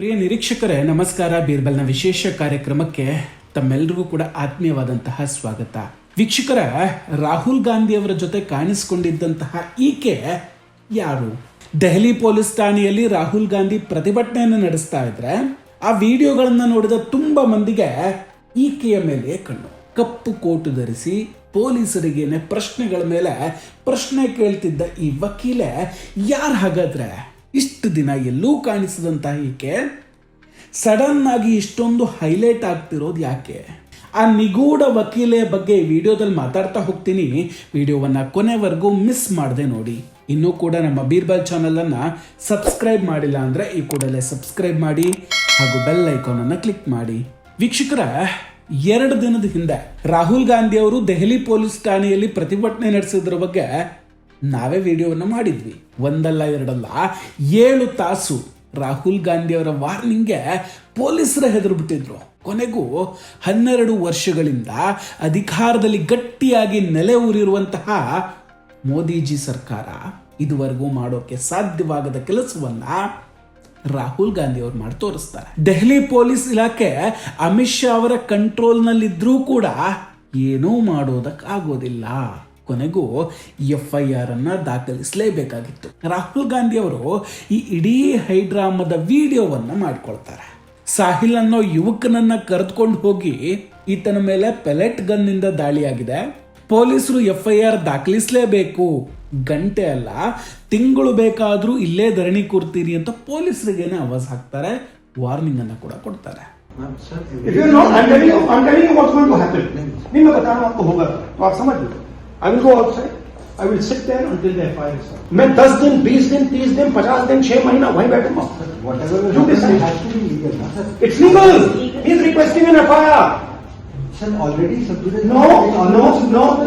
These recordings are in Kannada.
ಪ್ರಿಯ ನಿರೀಕ್ಷಕರೇ ನಮಸ್ಕಾರ. ಬೀರ್ಬಲ್ನ ವಿಶೇಷ ಕಾರ್ಯಕ್ರಮಕ್ಕೆ ತಮ್ಮೆಲ್ಲರಿಗೂ ಕೂಡ ಆತ್ಮೀಯವಾದಂತಹ ಸ್ವಾಗತ. ವೀಕ್ಷಕರ, ರಾಹುಲ್ ಗಾಂಧಿ ಅವರ ಜೊತೆ ಕಾಣಿಸಿಕೊಂಡಿದ್ದಂತಹ ಈಕೆ ಯಾರು? ದೆಹಲಿ ಪೊಲೀಸ್ ಠಾಣೆಯಲ್ಲಿ ರಾಹುಲ್ ಗಾಂಧಿ ಪ್ರತಿಭಟನೆಯನ್ನು ನಡೆಸ್ತಾ ಇದ್ರೆ ಆ ವಿಡಿಯೋಗಳನ್ನ ನೋಡಿದ ತುಂಬಾ ಮಂದಿಗೆ ಈಕೆಯ ಮೇಲೆ ಕಣ್ಣು. ಕಪ್ಪು ಕೋಟು ಧರಿಸಿ ಪೊಲೀಸರಿಗೇನೆ ಪ್ರಶ್ನೆಗಳ ಮೇಲೆ ಪ್ರಶ್ನೆ ಕೇಳ್ತಿದ್ದ ಈ ವಕೀಲೆ ಯಾರು ಹಾಗಾದ್ರೆ? ಇಷ್ಟು ದಿನ ಎಲ್ಲೂ ಕಾಣಿಸಿದಂತಹ ಈಕೆ ಸಡನ್ ಆಗಿ ಇಷ್ಟೊಂದು ಹೈಲೈಟ್ ಆಗ್ತಿರೋದು ಯಾಕೆ? ಆ ನಿಗೂಢ ವಕೀಲೆ ಬಗ್ಗೆ ಈ ವಿಡಿಯೋದಲ್ಲಿ ಮಾತಾಡ್ತಾ ಹೋಗ್ತೀನಿ. ವಿಡಿಯೋವನ್ನ ಕೊನೆವರೆಗೂ ಮಿಸ್ ಮಾಡದೆ ನೋಡಿ. ಇನ್ನೂ ಕೂಡ ನಮ್ಮ ಬೀರ್ಬಲ್ ಚಾನಲ್ ಅನ್ನ ಸಬ್ಸ್ಕ್ರೈಬ್ ಮಾಡಿಲ್ಲ ಅಂದ್ರೆ ಈ ಕೂಡಲೇ ಸಬ್ಸ್ಕ್ರೈಬ್ ಮಾಡಿ ಹಾಗೂ ಬೆಲ್ ಐಕಾನ್ ಅನ್ನ ಕ್ಲಿಕ್ ಮಾಡಿ. ವೀಕ್ಷಕರ, 2 ದಿನದ ಹಿಂದೆ ರಾಹುಲ್ ಗಾಂಧಿ ಅವರು ದೆಹಲಿ ಪೊಲೀಸ್ ಠಾಣೆಯಲ್ಲಿ ಪ್ರತಿಭಟನೆ ನಡೆಸಿದ್ರ ಬಗ್ಗೆ ನಾವೇ ವಿಡಿಯೋವನ್ನು ಮಾಡಿದ್ವಿ. ಒಂದಲ್ಲ ಎರಡಲ್ಲ 7 ತಾಸು ರಾಹುಲ್ ಗಾಂಧಿ ಅವರ ವಾರ್ನಿಂಗ್ಗೆ ಪೊಲೀಸರು ಹೆದರು ಬಿಟ್ಟಿದ್ರು. ಕೊನೆಗೂ 12 ವರ್ಷಗಳಿಂದ ಅಧಿಕಾರದಲ್ಲಿ ಗಟ್ಟಿಯಾಗಿ ನೆಲೆ ಊರಿರುವಂತಹ ಮೋದಿಜಿ ಸರ್ಕಾರ ಇದುವರೆಗೂ ಮಾಡೋಕೆ ಸಾಧ್ಯವಾಗದ ಕೆಲಸವನ್ನ ರಾಹುಲ್ ಗಾಂಧಿ ಅವರು ಮಾಡಿ ತೋರಿಸ್ತಾರೆ. ದೆಹಲಿ ಪೊಲೀಸ್ ಇಲಾಖೆ ಅಮಿತ್ ಶಾ ಅವರ ಕಂಟ್ರೋಲ್ನಲ್ಲಿದ್ರೂ ಕೂಡ ಏನೂ ಮಾಡೋದಕ್ಕಾಗೋದಿಲ್ಲ. ಕೊನೆಗೂ FIR ಅನ್ನ ದಾಖಲಿಸಲೇಬೇಕಾಗಿತ್ತು. ರಾಹುಲ್ ಗಾಂಧಿ ಅವರು ಈ ಇಡೀ ಹೈಡ್ರಾಮದ ವಿಡಿಯೋವನ್ನ ಮಾಡಿಕೊಳ್ತಾರೆ. ಸಾಹಿಲ್ ಅನ್ನೋ ಯುವಕನನ್ನ ಕರೆದುಕೊಂಡು ಹೋಗಿ ಈತನ ಮೇಲೆ ಪೆಲೆಟ್ ಗನ್ನಿಂದ ದಾಳಿಯಾಗಿದೆ, ಪೊಲೀಸರು FIR ದಾಖಲಿಸಲೇಬೇಕು, ಗಂಟೆ ಅಲ್ಲ ತಿಂಗಳು ಬೇಕಾದ್ರೂ ಇಲ್ಲೇ ಧರಣಿ ಕೂರ್ತೀರಿ ಅಂತ ಪೊಲೀಸರಿಗೇನೆ ಆವಾಜ್ ಹಾಕ್ತಾರೆ, ವಾರ್ನಿಂಗ್ ಅನ್ನ ಕೂಡ ಕೊಡ್ತಾರೆ. If you're not, I'm telling you what's going to happen. नहीं मैं बता रहा हूँ आपको होगा, तो आप समझ लो. I will go outside. I will sit there until the FIR is done. मैं 10 दिन, 20 दिन, 30 दिन, 50 दिन, 6 महीना वहीं बैठूंगा. Whatever you decide has to be legal, na sir. It's legal. He is requesting an FIR. Sir, already submitted.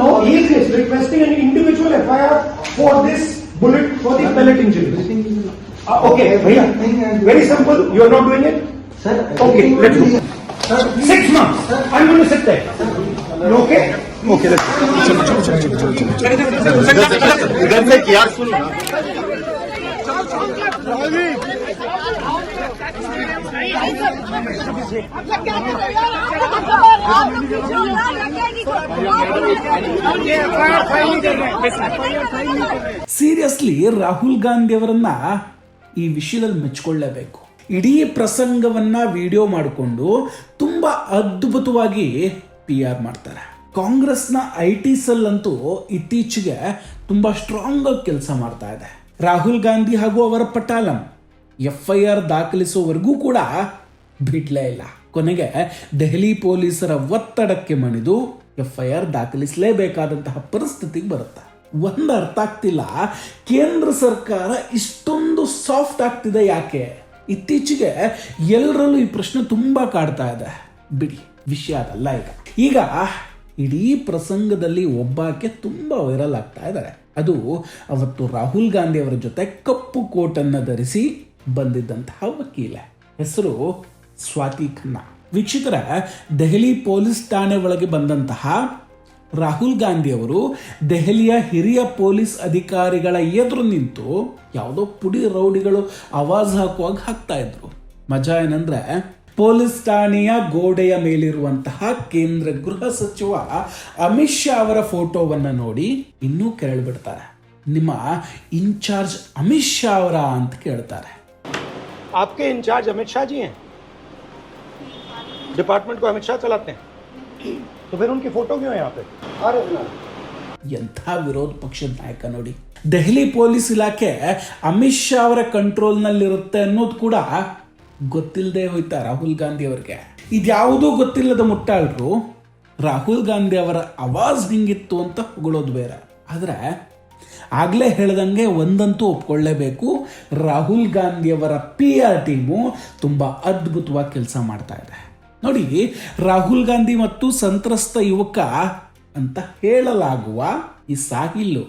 No. He is requesting an individual FIR for this bullet, for the pellet injury. Okay, भैया. Very simple. You are not doing it. Sir, okay, let's do. Sir, 6 months. Sir, I'm going to sit there. You okay? Okay, let's go. इधर से यार सुनो ಸೀರಿಯಸ್ಲಿ ರಾಹುಲ್ ಗಾಂಧಿ ಅವರನ್ನ ಈ ವಿಷಯದಲ್ಲಿ ಮೆಚ್ಚಿಕೊಳ್ಳಲೇಬೇಕು. ಇಡೀ ಪ್ರಸಂಗವನ್ನ ವಿಡಿಯೋ ಮಾಡಿಕೊಂಡು ತುಂಬಾ ಅದ್ಭುತವಾಗಿ PR ಮಾಡ್ತಾರೆ. ಕಾಂಗ್ರೆಸ್ನ IT ಸೆಲ್ ಅಂತೂ ಇತ್ತೀಚೆಗೆ ತುಂಬಾ ಸ್ಟ್ರಾಂಗ್ ಆಗಿ ಕೆಲಸ ಮಾಡ್ತಾ ಇದೆ. ರಾಹುಲ್ ಗಾಂಧಿ ಹಾಗೂ ಅವರ ಪಟಾಲಂ FIR ದಾಖಲಿಸುವವರೆಗೂ ಕೂಡ ಬಿಡ್ಲೇ ಇಲ್ಲ. ಕೊನೆಗೆ ದೆಹಲಿ ಪೊಲೀಸರ ಒತ್ತಡಕ್ಕೆ ಮಣಿದು FIR ದಾಖಲಿಸಲೇಬೇಕಾದಂತಹ ಪರಿಸ್ಥಿತಿಗೆ ಬರುತ್ತೆ. ಒಂದು ಅರ್ಥ ಆಗ್ತಿಲ್ಲ, ಕೇಂದ್ರ ಸರ್ಕಾರ ಇಷ್ಟೊಂದು ಸಾಫ್ಟ್ ಆಗ್ತಿದೆ ಯಾಕೆ? ಇತ್ತೀಚೆಗೆ ಎಲ್ಲರಲ್ಲೂ ಈ ಪ್ರಶ್ನೆ ತುಂಬಾ ಕಾಡ್ತಾ ಇದೆ. ಬಿಡಿ, ವಿಷಯ ಅದಲ್ಲ. ಈಗ ಇಡೀ ಪ್ರಸಂಗದಲ್ಲಿ ಒಬ್ಬಾಕೆ ತುಂಬಾ ವೈರಲ್ ಆಗ್ತಾ ಇದ್ದಾರೆ. ಅದು ಅವತ್ತು ರಾಹುಲ್ ಗಾಂಧಿ ಅವರ ಜೊತೆ ಕಪ್ಪು ಕೋಟನ್ನು ಧರಿಸಿ ಬಂದಿದ್ದಂತಹ ವಕೀಲೆ. ಹೆಸರು ಸ್ವಾತಿ ಖನ್ನಾ. ವೀಕ್ಷಕರ, ದೆಹಲಿ ಪೊಲೀಸ್ ಠಾಣೆ ಒಳಗೆ ಬಂದಂತಹ ರಾಹುಲ್ ಗಾಂಧಿ ಅವರು ದೆಹಲಿಯ ಹಿರಿಯ ಪೊಲೀಸ್ ಅಧಿಕಾರಿಗಳ ಎದುರು ನಿಂತು ಯಾವುದೋ ಪುಡಿ ರೌಡಿಗಳು ಆವಾಜ್ ಹಾಕುವಾಗ ಹಾಕ್ತಾ ಇದ್ರು. ಮಜಾ ಏನಂದ್ರೆ, ಪೊಲೀಸ್ ಠಾಣೆಯ ಗೋಡೆಯ ಮೇಲಿರುವಂತಹ ಕೇಂದ್ರ ಗೃಹ ಸಚಿವ ಅಮಿತ್ ಶಾ ಅವರ ಫೋಟೋವನ್ನ ನೋಡಿ ಇನ್ನೂ ಕೇಳ್ಬಿಡ್ತಾರೆ, ನಿಮ್ಮ ಇನ್ಚಾರ್ಜ್ ಅಮಿತ್ ಶಾ ಅವರ ಅಂತ ಕೇಳ್ತಾರೆ. आपके इंचार्ज अमित शाह जी हैं. डिपार्टमेंट को अमित शाह चलाते हैं, तो फिर उनकी फोटो क्यों है यहाँ पे? ಎಂಥ ವಿರೋಧ ಪಕ್ಷದ ನಾಯಕ ನೋಡಿ. ದೆಹಲಿ ಪೊಲೀಸ್ ಇಲಾಖೆ ಅಮಿತ್ ಶಾ ಅವರ ಕಂಟ್ರೋಲ್ನಲ್ಲಿರುತ್ತೆ ಅನ್ನೋದು ಕೂಡ ಗೊತ್ತಿಲ್ಲದೆ ಹೋಯ್ತಾ ರಾಹುಲ್ ಗಾಂಧಿ ಅವರಿಗೆ. ಇದ್ಯಾವುದೂ ಗೊತ್ತಿಲ್ಲದ ಮುಟ್ಟಾಳರು ರಾಹುಲ್ ಗಾಂಧಿ ಅವರ ಆವಾಜ್ ಹಿಂಗಿತ್ತು ಅಂತ ಹೊಗಳೋದು ಬೇರೆ. ಆದರೆ ಆಗ್ಲೇ ಹೇಳ್ದಂಗೆ ಒಂದಂತೂ ಒಪ್ಕೊಳ್ಳೇಬೇಕು, ರಾಹುಲ್ ಗಾಂಧಿ ಅವರ PR ಟೀಮು ತುಂಬಾ ಅದ್ಭುತವಾಗಿ ಕೆಲಸ ಮಾಡ್ತಾ ಇದೆ. ನೋಡಿ, ರಾಹುಲ್ ಗಾಂಧಿ ಮತ್ತು ಸಂತ್ರಸ್ತ ಯುವಕ ಅಂತ ಹೇಳಲಾಗುವ ಈ ಸಾಹಿಲ್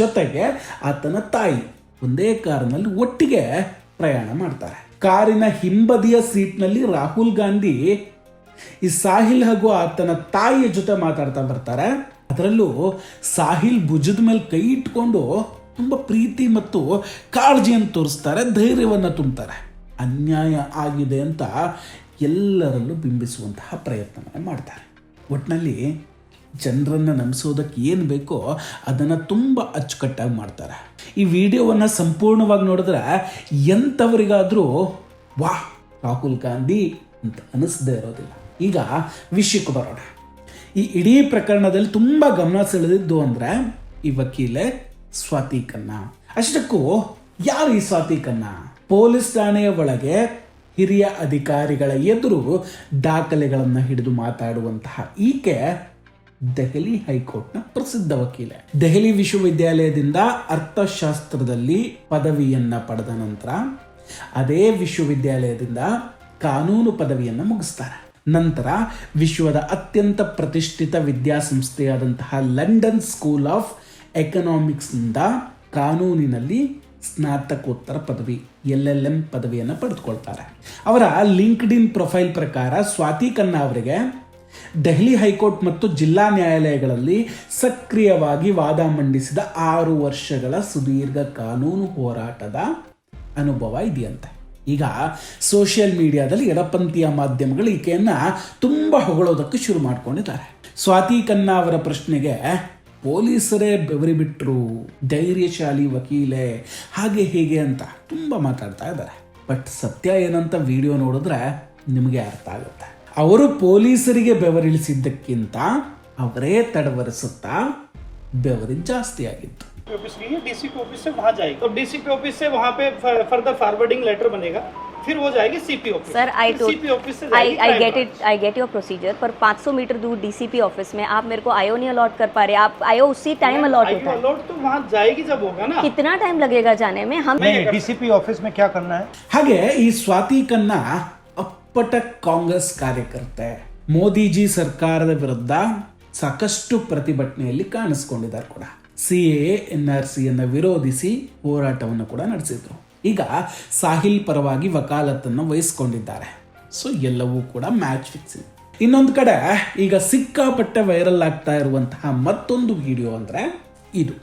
ಜೊತೆಗೆ ಆತನ ತಾಯಿ ಒಂದೇ ಕಾರಿನಲ್ಲಿ ಒಟ್ಟಿಗೆ ಪ್ರಯಾಣ ಮಾಡ್ತಾರೆ. ಕಾರಿನ ಹಿಂಬದಿಯ ಸೀಟ್ನಲ್ಲಿ ರಾಹುಲ್ ಗಾಂಧಿ ಈ ಸಾಹಿಲ್ ಹಾಗೂ ಆತನ ತಾಯಿಯ ಜೊತೆ ಮಾತಾಡ್ತಾ ಬರ್ತಾರೆ. ಅದರಲ್ಲೂ ಸಾಹಿಲ್ ಭುಜದ ಮೇಲೆ ಕೈ ಇಟ್ಕೊಂಡು ತುಂಬಾ ಪ್ರೀತಿ ಮತ್ತು ಕಾಳಜಿಯನ್ನು ತೋರಿಸ್ತಾರೆ, ಧೈರ್ಯವನ್ನು ತುಂಬುತ್ತಾರೆ. ಅನ್ಯಾಯ ಆಗಿದೆ ಅಂತ ಎಲ್ಲರಲ್ಲೂ ಬಿಂಬಿಸುವಂತಹ ಪ್ರಯತ್ನವನ್ನು ಮಾಡ್ತಾರೆ. ಒಟ್ಟಿನಲ್ಲಿ ಜನರನ್ನು ನಂಬಿಸೋದಕ್ಕೆ ಏನು ಬೇಕೋ ಅದನ್ನು ತುಂಬ ಅಚ್ಚುಕಟ್ಟಾಗಿ ಮಾಡ್ತಾರೆ. ಈ ವಿಡಿಯೋವನ್ನು ಸಂಪೂರ್ಣವಾಗಿ ನೋಡಿದ್ರೆ ಎಂಥವರಿಗಾದರೂ ವಾಹ್ ರಾಹುಲ್ ಗಾಂಧಿ ಅಂತ ಅನಿಸದೇ ಇರೋದಿಲ್ಲ. ಈಗ ವಿಷಯಕ್ಕೆ ಬರೋಣ. ಈ ಇಡೀ ಪ್ರಕರಣದಲ್ಲಿ ತುಂಬ ಗಮನ ಸೆಳೆದಿದ್ದು ಅಂದರೆ ಈ ವಕೀಲೆ ಸ್ವಾತಿ ಖನ್ನಾ. ಅಷ್ಟಕ್ಕೂ ಯಾರು ಈ ಸ್ವಾತಿ ಖನ್ನಾ? ಪೊಲೀಸ್ ಠಾಣೆಯ ಒಳಗೆ ಹಿರಿಯ ಅಧಿಕಾರಿಗಳ ಎದುರು ದಾಖಲೆಗಳನ್ನು ಹಿಡಿದು ಮಾತಾಡುವಂತಹ ಈಕೆ ದೆಹಲಿ ಹೈಕೋರ್ಟ್ನ ಪ್ರಸಿದ್ಧ ವಕೀಲೆ. ದೆಹಲಿ ವಿಶ್ವವಿದ್ಯಾಲಯದಿಂದ ಅರ್ಥಶಾಸ್ತ್ರದಲ್ಲಿ ಪದವಿಯನ್ನ ಪಡೆದ ನಂತರ ಅದೇ ವಿಶ್ವವಿದ್ಯಾಲಯದಿಂದ ಕಾನೂನು ಪದವಿಯನ್ನು ಮುಗಿಸ್ತಾರೆ. ನಂತರ ವಿಶ್ವದ ಅತ್ಯಂತ ಪ್ರತಿಷ್ಠಿತ ವಿದ್ಯಾಸಂಸ್ಥೆಯಾದಂತಹ ಲಂಡನ್ ಸ್ಕೂಲ್ ಆಫ್ ಎಕನಾಮಿಕ್ಸ್ನಿಂದ ಕಾನೂನಿನಲ್ಲಿ ಸ್ನಾತಕೋತ್ತರ ಪದವಿ LLM ಪದವಿಯನ್ನು ಪಡೆದುಕೊಳ್ತಾರೆ. ಅವರ ಲಿಂಕ್ಡ್ ಇನ್ ಪ್ರೊಫೈಲ್ ಪ್ರಕಾರ ಸ್ವಾತಿ ಖನ್ನಾ ಅವರಿಗೆ ದೆಹಲಿ ಹೈಕೋರ್ಟ್ ಮತ್ತು ಜಿಲ್ಲಾ ನ್ಯಾಯಾಲಯಗಳಲ್ಲಿ ಸಕ್ರಿಯವಾಗಿ ವಾದ ಮಂಡಿಸಿದ 6 ವರ್ಷಗಳ ಸುದೀರ್ಘ ಕಾನೂನು ಹೋರಾಟದ ಅನುಭವ ಇದೆಯಂತೆ. ಈಗ ಸೋಷಿಯಲ್ ಮೀಡಿಯಾದಲ್ಲಿ ಎಡಪಂಥೀಯ ಮಾಧ್ಯಮಗಳು ಈಕೆಯನ್ನ ತುಂಬಾ ಹೊಗಳೋದಕ್ಕೆ ಶುರು ಮಾಡ್ಕೊಂಡಿದ್ದಾರೆ. ಸ್ವಾತಿ ಖನ್ನಾ ಅವರ ಪ್ರಶ್ನೆಗೆ ಪೊಲೀಸರೇ ಬೆವರಿ ಬಿಟ್ರು, ಧೈರ್ಯಶಾಲಿ ವಕೀಲೆ, ಹಾಗೆ ಹೀಗೆ ಅಂತ ತುಂಬಾ ಮಾತಾಡ್ತಾ ಇದ್ದಾರೆ. ಬಟ್ ಸತ್ಯ ಏನಂತ ವಿಡಿಯೋ ನೋಡಿದ್ರೆ ನಿಮಗೆ ಅರ್ಥ ಆಗುತ್ತೆ. ಅವರು ಪೊಲೀಸರಿಗೆ ಬೆವರಿಳಿಸಿದ್ದಕ್ಕಿಂತ ಅವರೇ ತಡವರಿಸುತ್ತಾ ಬೆವರಿ ಜಾಸ್ತಿ ಆಗಿತ್ತು. ऑफिस गई है, डीसीपी ऑफिस से वहाँ जाएगी और डीसीपी ऑफिस से वहाँ पे फर्दर फॉरवर्डिंग लेटर बनेगा, फिर वो जाएगी CP office. Sir CP office से जाएगी. आई गेट योर प्रोसीजर, पर 500 मीटर दूर डीसीपी ऑफिस में आप मेरे को आयो नहीं अलॉट कर पा रहे. आप आयो उसी टाइम अलॉट होता है. अलॉट तो वहाँ जाएगी जब होगा ना. कितना टाइम लगेगा जाने में? हम नहीं, डीसीपी ऑफिस में क्या करना है? ಹಾಗೆ ಈ ಸ್ವಾತಿ ಖನ್ನಾ ಅಪ್ಪಟ ಕಾಂಗ್ರೆಸ್ ಕಾರ್ಯಕರ್ತೆ. ಮೋದಿಜಿ ಸರ್ಕಾರದ ವಿರುದ್ಧ ಸಾಕಷ್ಟು ಪ್ರತಿಭಟನೆಯಲ್ಲಿ ಕಾಣಿಸ್ಕೊಂಡಿದ್ದಾರೆ ಕೂಡ. CAA NRC ಅನ್ನು ವಿರೋಧಿಸಿ ಹೋರಾಟವನ್ನು ಕೂಡ ನಡೆಸಿದ್ರು. ಈಗ ಸಾಹಿಲ್ ಪರವಾಗಿ ವಕಾಲತ್ತನ್ನು ವಹಿಸಿಕೊಂಡಿದ್ದಾರೆ. ಸೊ ಎಲ್ಲವೂ ಕೂಡ ಮ್ಯಾಚ್ ಫಿಕ್ಸಿಂಗ್. ಇನ್ನೊಂದು ಕಡೆ ಈಗ ಸಿಕ್ಕಾಪಟ್ಟೆ ವೈರಲ್ ಆಗ್ತಾ ಇರುವಂತಹ ಮತ್ತೊಂದು ವಿಡಿಯೋ ಅಂದ್ರೆ ಇದು.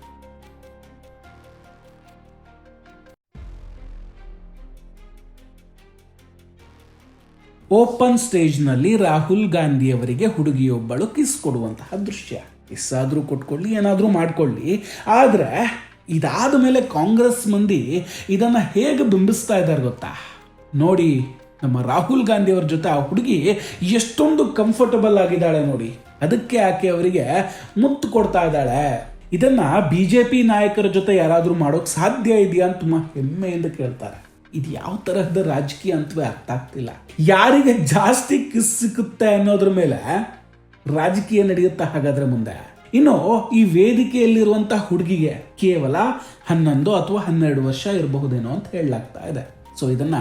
ಓಪನ್ ಸ್ಟೇಜ್ನಲ್ಲಿ ರಾಹುಲ್ ಗಾಂಧಿ ಅವರಿಗೆ ಹುಡುಗಿಯೊಬ್ಬಳು ಕಿಸ್ ಕೊಡುವಂತಹ ದೃಶ್ಯ. ಕಿಸ್ ಆದ್ರೂ ಕೊಟ್ಕೊಳ್ಳಿ, ಏನಾದ್ರೂ ಮಾಡ್ಕೊಳ್ಳಿ, ಆದ್ರೆ ಇದಾದ ಮೇಲೆ ಕಾಂಗ್ರೆಸ್ ಮಂದಿ ಇದನ್ನ ಹೇಗೆ ಬಿಂಬಿಸ್ತಾ ಇದ್ದಾರೆ ಗೊತ್ತಾ? ನೋಡಿ, ನಮ್ಮ ರಾಹುಲ್ ಗಾಂಧಿ ಅವರ ಜೊತೆ ಆ ಹುಡುಗಿ ಎಷ್ಟೊಂದು ಕಂಫರ್ಟಬಲ್ ಆಗಿದ್ದಾಳೆ ನೋಡಿ, ಅದಕ್ಕೆ ಆಕೆ ಅವರಿಗೆ ಮುತ್ತು ಕೊಡ್ತಾ ಇದ್ದಾಳೆ. ಇದನ್ನ BJP ನಾಯಕರ ಜೊತೆ ಯಾರಾದ್ರೂ ಮಾಡೋಕ್ ಸಾಧ್ಯ ಇದೆಯಾ ಅಂತ ತುಂಬಾ ಹೆಮ್ಮೆಯಿಂದ ಕೇಳ್ತಾರೆ. ಇದು ಯಾವ ತರಹದ ರಾಜಕೀಯ ಅಂತವೇ ಅರ್ಥ ಆಗ್ತಿಲ್ಲ. ಯಾರಿಗೆ ಜಾಸ್ತಿ ಕಿಸ್ ಸಿಕ್ಕುತ್ತೆ ಅನ್ನೋದ್ರ ಮೇಲೆ ರಾಜಕೀಯ ನಡೆಯುತ್ತಾ ಹಾಗಾದ್ರೆ ಮುಂದೆ. ಇನ್ನು ಈ ವೇದಿಕೆಯಲ್ಲಿರುವಂತಹ ಹುಡುಗಿಗೆ ಕೇವಲ 11 ಅಥವಾ 12 ವರ್ಷ ಇರಬಹುದೇನೋ ಅಂತ ಹೇಳಲಾಗ್ತಾ ಇದೆ. ಸೊ ಇದನ್ನ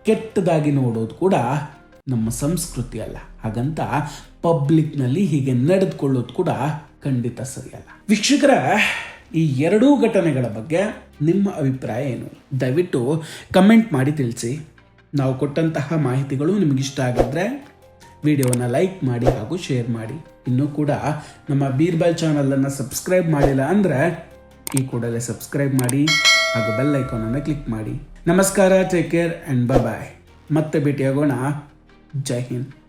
ಕೆಟ್ಟದಾಗಿ ನೋಡೋದು ಕೂಡ ನಮ್ಮ ಸಂಸ್ಕೃತಿ ಅಲ್ಲ. ಹಾಗಂತ ಪಬ್ಲಿಕ್ನಲ್ಲಿ ಹೀಗೆ ನಡೆದುಕೊಳ್ಳೋದು ಕೂಡ ಖಂಡಿತ ಸರಿಯಲ್ಲ. ವೀಕ್ಷಕರ, ಈ ಎರಡೂ ಘಟನೆಗಳ ಬಗ್ಗೆ ನಿಮ್ಮ ಅಭಿಪ್ರಾಯ ಏನು? ದಯವಿಟ್ಟು ಕಮೆಂಟ್ ಮಾಡಿ ತಿಳಿಸಿ. ನಾವು ಕೊಟ್ಟಂತಹ ಮಾಹಿತಿಗಳು ನಿಮಗಿಷ್ಟ ಆಗಿದ್ರೆ ವಿಡಿಯೋನ ಲೈಕ್ ಮಾಡಿ ಹಾಗೂ ಶೇರ್ ಮಾಡಿ. ಇನ್ನೂ ಕೂಡ ನಮ್ಮ ಬೀರ್ಬಲ್ ಚಾನಲನ್ನು ಸಬ್ಸ್ಕ್ರೈಬ್ ಮಾಡಿಲ್ಲ ಅಂದರೆ ಈ ಕೂಡಲೇ ಸಬ್ಸ್ಕ್ರೈಬ್ ಮಾಡಿ ಹಾಗೂ ಬೆಲ್ ಐಕಾನನ್ನು ಕ್ಲಿಕ್ ಮಾಡಿ. ನಮಸ್ಕಾರ, ಟೇಕ್ ಕೇರ್ ಆ್ಯಂಡ್ ಬಾಯ್. ಮತ್ತೆ ಭೇಟಿಯಾಗೋಣ. ಜೈ ಹಿಂದ್.